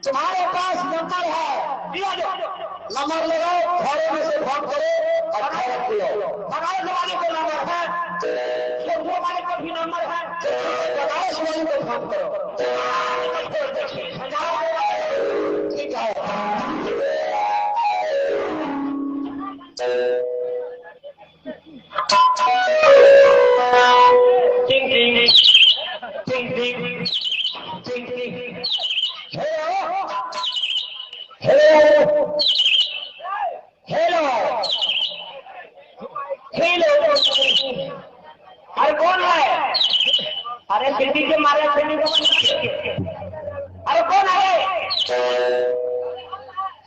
तुम्हारे पास नंबर है, नंबर लगाओ, घरे में से फोन करो और खैर पियो। हमारे जमाने को नंबर है, वो हमारे को भी नंबर है, बताओ सुनाई को फोन करो। ठीक है, टिंग टिंग टिंग टिंग टिंग टिंग। हेलो हेलो हेलो, अरे कौन है? अरे खिड़की के मारे अरे कौन है?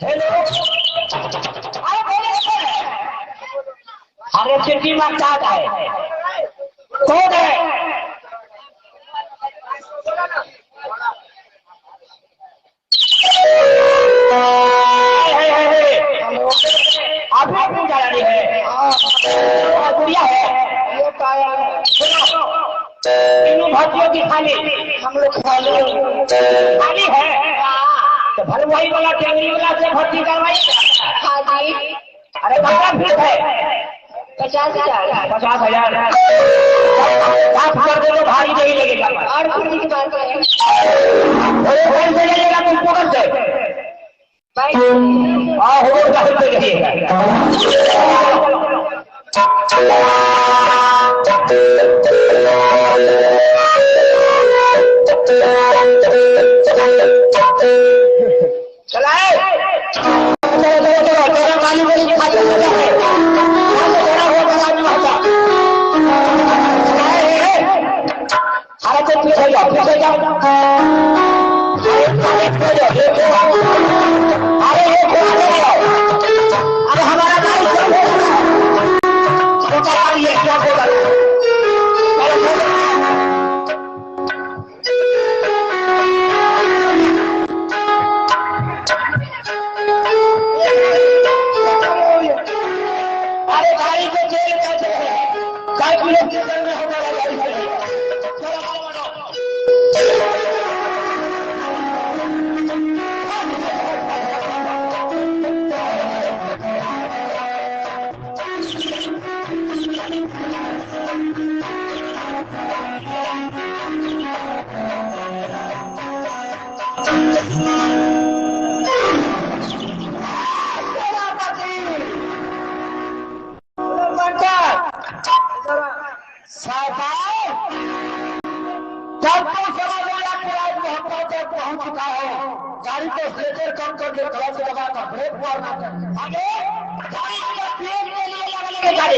हेलो, अरे कौन है? अरे खिड़की में क्या है? कौन है? आपको जा रही है, गुड़िया है, ये पाया है, तीनों भाइयों की खाली, हम लोग खाली है, तो भलवाई वाला टेंगरी वाला से भर्ती करवाई। अरे बड़ा भीड़ है, 50,000 10 कर दे तो भारी नहीं लगेगा। और खुशी की बात है, कौन से लगेगा तुमको कर दे भाई? हाँ हो चलाए पीछे जाओ, पीछे जाओ, अरे अरे हमारा ये क्या होगा? अरे गाड़ी को जेल में हमारा गाड़ी पहुंच चुका है। गाड़ी को स्लेटर कम कर दे, क्लच लगाकर ब्रेक मारना आगे गाड़ी को ब्रेक के लिए लगाने गाड़ी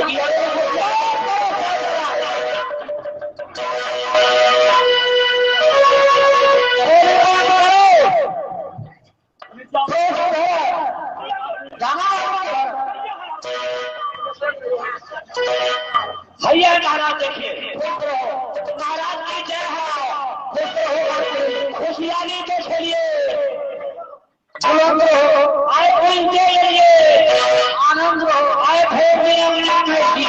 भैया महाराज देखिए, महाराज की जय हो, खुशियाली के खेलिए, बुलंद रहो, आए कोई के लिए आनंद रहो, आए भोग भैया नाना वाली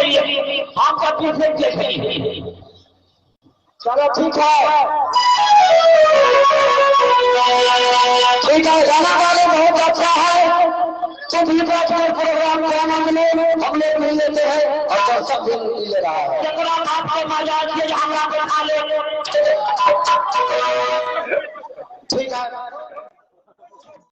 देखिए, हम सब पीछे देखिए। चलो ठीक है, ठीक है, गाना वाले बहुत अच्छा है। तो भी प्रोग्राम का आनंद ले, हम लोग मिल लेते हैं और दर्शक भी मिल ले रहा है। ठीक है।